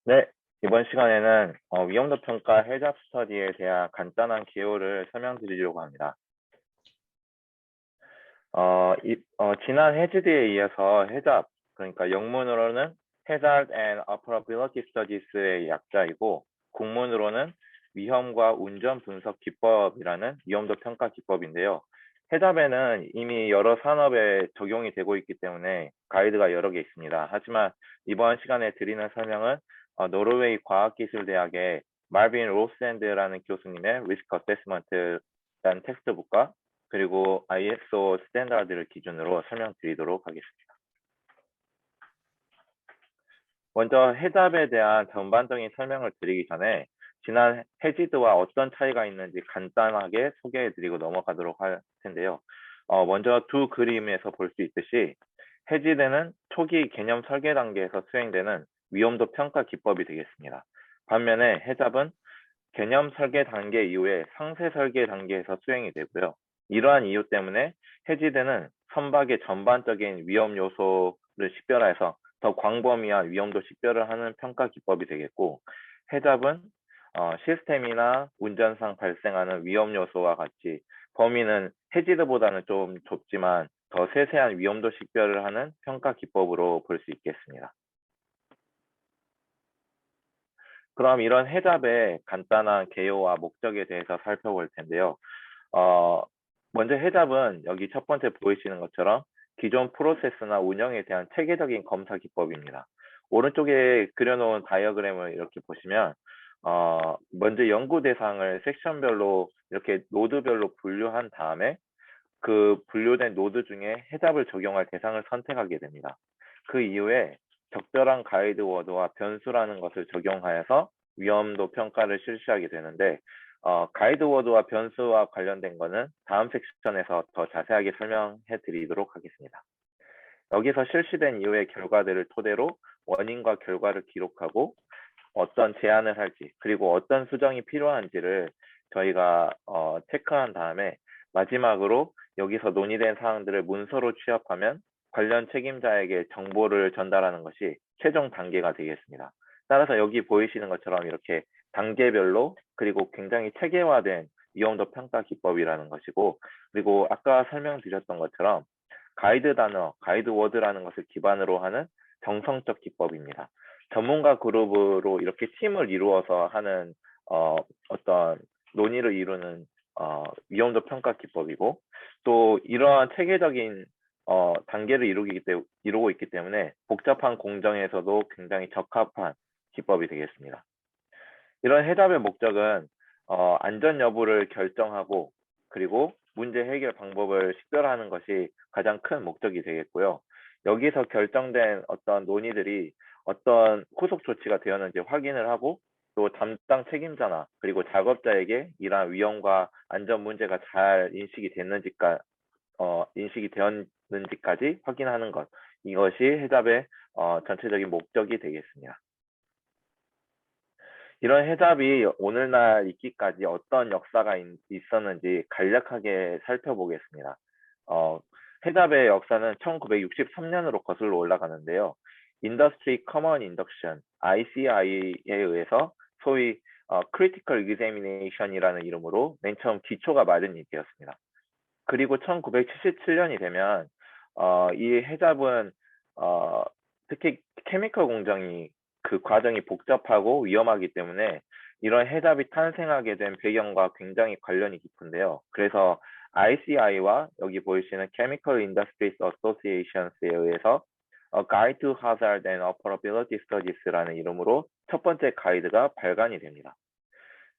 네, 이번 시간에는 위험도 평가 해잡 스터디에 대한 간단한 개요를 설명드리려고 합니다. 지난 해즈드에 이어서 해잡, 그러니까 영문으로는 Hazard and Operability Studies의 약자이고, 국문으로는 위험과 운전 분석 기법이라는 위험도 평가 기법인데요. 해잡에는 이미 여러 산업에 적용이 되고 있기 때문에 가이드가 여러 개 있습니다. 하지만 이번 시간에 드리는 설명은 노르웨이 과학기술대학의 말빈 로스앤드라는 교수님의 리스크 어세스먼트라는 텍스트북과 그리고 ISO 스탠다드를 기준으로 설명드리도록 하겠습니다. 먼저 해잡에 대한 전반적인 설명을 드리기 전에 지난 해지드와 어떤 차이가 있는지 간단하게 소개해드리고 넘어가도록 할 텐데요. 먼저 두 그림에서 볼 수 있듯이 해지드는 초기 개념 설계 단계에서 수행되는 위험도 평가 기법이 되겠습니다. 반면에 해잡은 개념 설계 단계 이후에 상세 설계 단계에서 수행이 되고요. 이러한 이유 때문에 해지되는 선박의 전반적인 위험 요소를 식별해서 더 광범위한 위험도 식별을 하는 평가 기법이 되겠고, 해잡은 시스템이나 운전상 발생하는 위험 요소와 같이 범위는 해지드보다는 좀 좁지만 더 세세한 위험도 식별을 하는 평가 기법으로 볼 수 있겠습니다. 그럼 이런 해잡의 간단한 개요와 목적에 대해서 살펴볼 텐데요. 어, 먼저 해잡은 여기 첫 번째 보이시는 것처럼 기존 프로세스나 운영에 대한 체계적인 검사 기법입니다. 오른쪽에 그려놓은 다이어그램을 이렇게 보시면 먼저 연구 대상을 섹션별로 이렇게 노드별로 분류한 다음에 그 분류된 노드 중에 해잡을 적용할 대상을 선택하게 됩니다. 그 이후에 적절한 가이드 워드와 변수라는 것을 적용하여서 위험도 평가를 실시하게 되는데 가이드 워드와 변수와 관련된 거는 다음 섹션에서 더 자세하게 설명해 드리도록 하겠습니다. 여기서 실시된 이후의 결과들을 토대로 원인과 결과를 기록하고 어떤 제안을 할지 그리고 어떤 수정이 필요한지를 저희가 체크한 다음에 마지막으로 여기서 논의된 사항들을 문서로 취합하면 관련 책임자에게 정보를 전달하는 것이 최종 단계가 되겠습니다. 따라서 여기 보이시는 것처럼 이렇게 단계별로 그리고 굉장히 체계화된 위험도 평가 기법이라는 것이고, 그리고 아까 설명드렸던 것처럼 가이드 단어, 가이드 워드라는 것을 기반으로 하는 정성적 기법입니다. 전문가 그룹으로 이렇게 팀을 이루어서 하는 어떤 논의를 이루는 위험도 평가 기법이고, 또 이러한 체계적인 단계를 이루고 있기 때문에 복잡한 공정에서도 굉장히 적합한 기법이 되겠습니다. 이런 해답의 목적은 안전 여부를 결정하고 그리고 문제 해결 방법을 식별하는 것이 가장 큰 목적이 되겠고요. 여기서 결정된 어떤 논의들이 어떤 후속 조치가 되었는지 확인을 하고 또 담당 책임자나 그리고 작업자에게 이러한 위험과 안전 문제가 잘 인식이 되었는지까지 확인하는 것. 이것이 해답의 전체적인 목적이 되겠습니다. 이런 해답이 오늘날 있기까지 어떤 역사가 있었는지 간략하게 살펴보겠습니다. 해답의 역사는 1963년으로 거슬러 올라가는데요. Industry Common Induction, ICI에 의해서 소위 Critical Examination이라는 이름으로 맨 처음 기초가 마련이 되었습니다. 그리고 1977년이 되면 이 해잡은 특히 케미컬 공정이 그 과정이 복잡하고 위험하기 때문에 이런 해잡이 탄생하게 된 배경과 굉장히 관련이 깊은데요. 그래서 ICI와 여기 보이시는 Chemical Industries Associations에 의해서 Guide to Hazard and Operability Studies라는 이름으로 첫 번째 가이드가 발간이 됩니다.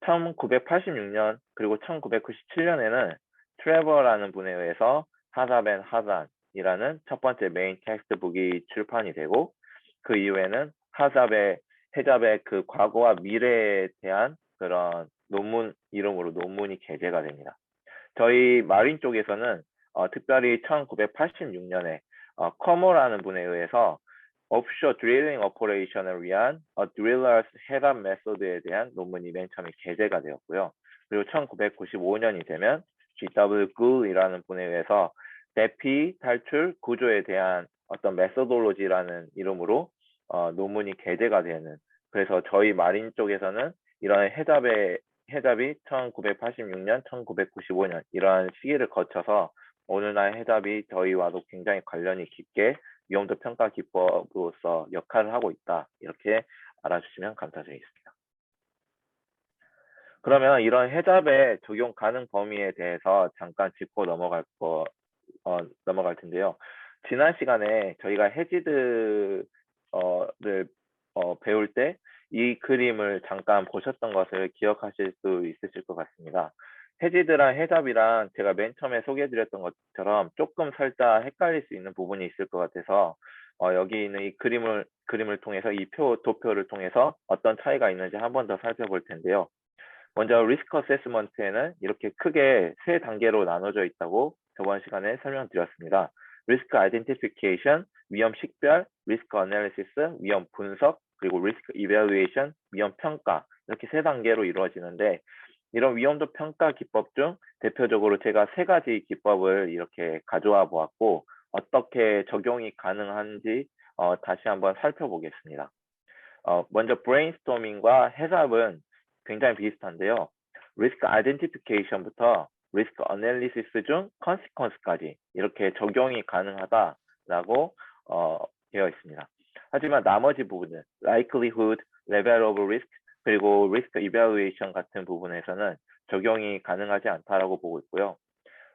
1986년 그리고 1997년에는 트레버라는 분에 의해서 하잡 앤 하잔이라는 첫 번째 메인 텍스트북이 출판이 되고, 그 이후에는 해잡의 그 과거와 미래에 대한 그런 논문 이름으로 논문이 게재가 됩니다. 저희 마린 쪽에서는 특별히 1986년에 커머라는 분에 의해서 오프쇼어 드릴링 오퍼레이션을 위한 드릴러스 해답 메소드에 대한 논문이 맨 처음에 게재가 되었고요. 그리고 1995년이 되면 G.W. Gould이라는 분에 의해서 대피 탈출 구조에 대한 어떤 메소돌로지라는 이름으로 논문이 게재가 되는 그래서 저희 마린 쪽에서는 이런 해잡이 1986년, 1995년 이러한 시기를 거쳐서 오늘날 해잡이 저희와도 굉장히 관련이 깊게 위험도 평가 기법으로서 역할을 하고 있다. 이렇게 알아주시면 감사드리겠습니다. 그러면 이런 해잡의 적용 가능 범위에 대해서 잠깐 짚고 넘어갈 텐데요. 지난 시간에 저희가 해지드를 배울 때 이 그림을 잠깐 보셨던 것을 기억하실 수 있으실 것 같습니다. 해지드랑 해잡이랑 제가 맨 처음에 소개해드렸던 것처럼 조금 살짝 헷갈릴 수 있는 부분이 있을 것 같아서 여기 있는 이 그림을 통해서 이 도표를 통해서 어떤 차이가 있는지 한 번 더 살펴볼 텐데요. 먼저 리스크 어세스먼트에는 이렇게 크게 세 단계로 나눠져 있다고 저번 시간에 설명드렸습니다. 리스크 아이덴티피케이션, 위험 식별, 리스크 어널리시스, 위험 분석, 그리고 리스크 이밸루에이션, 위험 평가 이렇게 세 단계로 이루어지는데 이런 위험도 평가 기법 중 대표적으로 제가 세 가지 기법을 이렇게 가져와 보았고 어떻게 적용이 가능한지 다시 한번 살펴보겠습니다. 먼저 브레인스토밍과 해답은 굉장히 비슷한데요. 리스크 아이덴티피케이션부터 리스크 어널리시스 중 컨시퀀스까지 이렇게 적용이 가능하다라고 되어 있습니다. 하지만 나머지 부분은 likelihood, level of risk, 그리고 risk evaluation 같은 부분에서는 적용이 가능하지 않다라고 보고 있고요.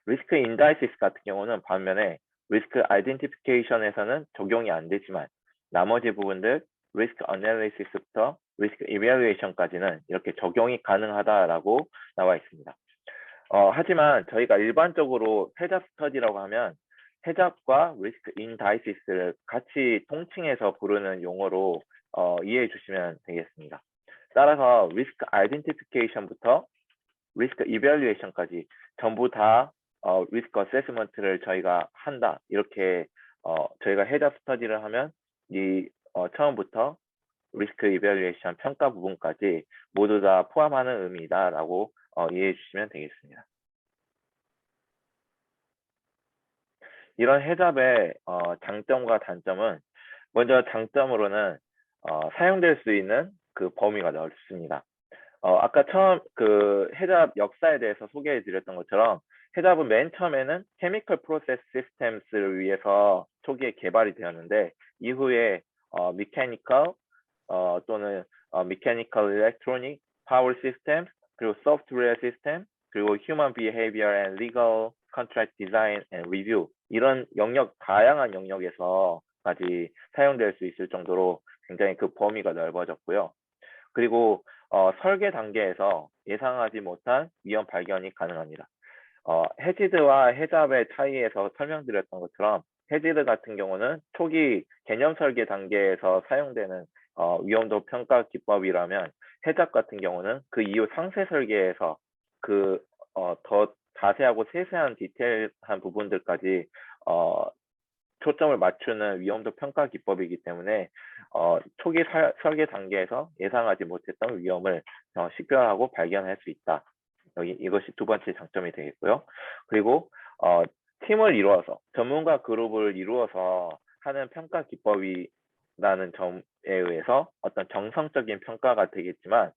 리스크 인다이시스 같은 경우는 반면에 리스크 아이덴티피케이션에서는 적용이 안 되지만 나머지 부분들 리스크 어널리시스부터 리스크 이밸루에이션까지는 이렇게 적용이 가능하다라고 나와 있습니다. 하지만 저희가 일반적으로 해잡 스터디라고 하면 해잡과 리스크 인다이시스를 같이 통칭해서 부르는 용어로 이해해 주시면 되겠습니다. 따라서 리스크 아이덴티피케이션부터 리스크 이밸루에이션까지 전부 다 리스크 어세스먼트를 저희가 한다. 이렇게 저희가 해잡 스터디를 하면 이 처음부터 리스크 이밸루에이션 평가 부분까지 모두 다 포함하는 의미다라고 이해해 주시면 되겠습니다. 이런 해잡의 장점과 단점은 먼저 장점으로는 사용될 수 있는 그 범위가 넓습니다. 아까 처음 그 해잡 역사에 대해서 소개해 드렸던 것처럼 해잡은 맨 처음에는 케미컬 프로세스 시스템스를 위해서 초기에 개발이 되었는데 이후에 미케니컬 또는 미케니컬 일렉트로닉 파워 시스템 그리고 소프트웨어 시스템 그리고 휴먼 비헤이비어 앤 리걸 컨트랙트 디자인 앤 리뷰 이런 다양한 영역에서까지 사용될 수 있을 정도로 굉장히 그 범위가 넓어졌고요. 그리고 설계 단계에서 예상하지 못한 위험 발견이 가능합니다. 해지드와 해잡의 차이에서 설명드렸던 것처럼 해지드 같은 경우는 초기 개념 설계 단계에서 사용되는 위험도 평가 기법이라면 해잡 같은 경우는 그 이후 상세 설계에서 더 자세하고 세세한 디테일한 부분들까지 초점을 맞추는 위험도 평가 기법이기 때문에 초기 설계 단계에서 예상하지 못했던 위험을 식별하고 발견할 수 있다. 이것이 두 번째 장점이 되겠고요. 그리고 팀을 이루어서 전문가 그룹을 이루어서 하는 평가 기법이라는 점에 의해서 어떤 정성적인 평가가 되겠지만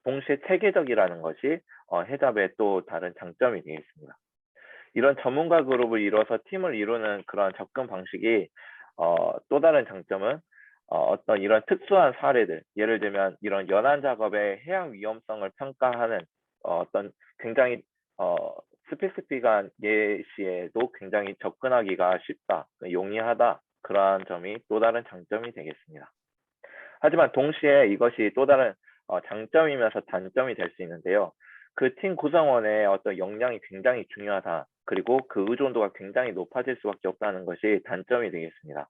동시에 체계적이라는 것이 해잡의 또 다른 장점이 되겠습니다. 이런 전문가 그룹을 이뤄서 팀을 이루는 그런 접근 방식이 또 다른 장점은 어떤 이런 특수한 사례들, 예를 들면 이런 연안 작업의 해양 위험성을 평가하는 어떤 굉장히 스페시픽한 예시에도 굉장히 접근하기가 쉽다, 용이하다 그러한 점이 또 다른 장점이 되겠습니다. 하지만 동시에 이것이 또 다른 장점이면서 단점이 될 수 있는데요. 그 팀 구성원의 어떤 역량이 굉장히 중요하다. 그리고 그 의존도가 굉장히 높아질 수밖에 없다는 것이 단점이 되겠습니다.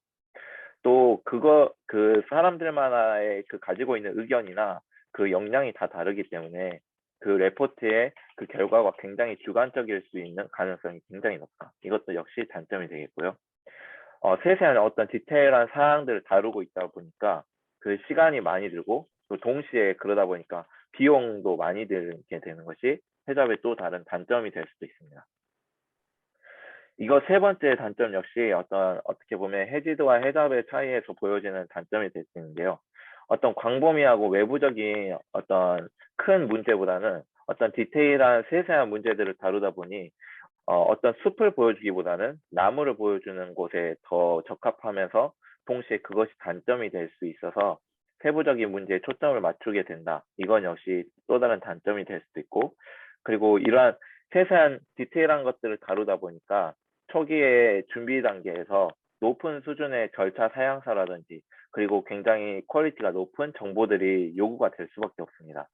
또 그 사람들만의 그 가지고 있는 의견이나 그 역량이 다 다르기 때문에 그 레포트의 그 결과가 굉장히 주관적일 수 있는 가능성이 굉장히 높다. 이것도 역시 단점이 되겠고요. 세세한 어떤 디테일한 사항들을 다루고 있다 보니까 그 시간이 많이 들고 또 동시에 그러다 보니까 비용도 많이 들게 되는 것이 해잡의 또 다른 단점이 될 수도 있습니다. 이거 세 번째 단점 역시 어떻게 보면 해지드와 해잡의 차이에서 보여지는 단점이 될 수 있는데요. 어떤 광범위하고 외부적인 어떤 큰 문제보다는 어떤 디테일한 세세한 문제들을 다루다 보니 어떤 숲을 보여주기보다는 나무를 보여주는 곳에 더 적합하면서 동시에 그것이 단점이 될 수 있어서 세부적인 문제에 초점을 맞추게 된다. 이건 역시 또 다른 단점이 될 수도 있고, 그리고 이러한 세세한 디테일한 것들을 다루다 보니까 초기의 준비 단계에서 높은 수준의 절차 사양사라든지 그리고 굉장히 퀄리티가 높은 정보들이 요구가 될 수밖에 없습니다.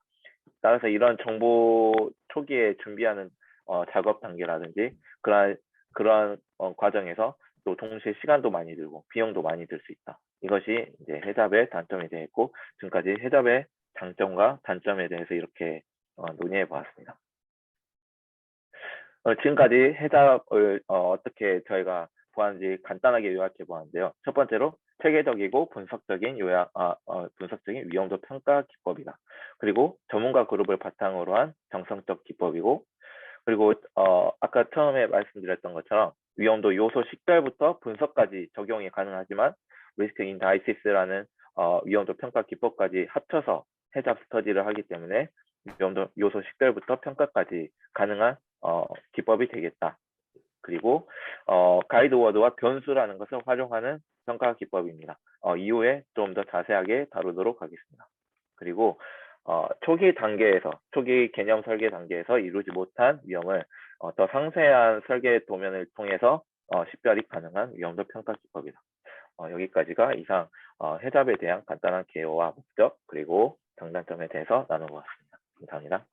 따라서 이런 정보 초기에 준비하는 작업 단계라든지 그러한 과정에서 또 동시에 시간도 많이 들고 비용도 많이 들 수 있다. 이것이 이제 해잡의 단점이 되겠고, 지금까지 해잡의 장점과 단점에 대해서 이렇게 논의해 보았습니다. 지금까지 해잡을 어떻게 저희가 보았는지 간단하게 요약해 보았는데요. 첫 번째로 체계적이고 분석적인 분석적인 위험도 평가 기법이다. 그리고 전문가 그룹을 바탕으로 한 정성적 기법이고, 그리고 아까 처음에 말씀드렸던 것처럼 위험도 요소 식별부터 분석까지 적용이 가능하지만 리스크 인다이시스라는 위험도 평가 기법까지 합쳐서 해잡 스터디를 하기 때문에 위험도 요소 식별부터 평가까지 가능한 기법이 되겠다. 그리고 가이드워드와 변수라는 것을 활용하는 평가 기법입니다. 이후에 좀 더 자세하게 다루도록 하겠습니다. 그리고 초기 개념 설계 단계에서 이루지 못한 위험을 더 상세한 설계 도면을 통해서 식별이 가능한 위험도 평가 기법이다. 여기까지가 이상 해잡에 대한 간단한 개요와 목적 그리고 장단점에 대해서 나눠보았습니다. 감사합니다.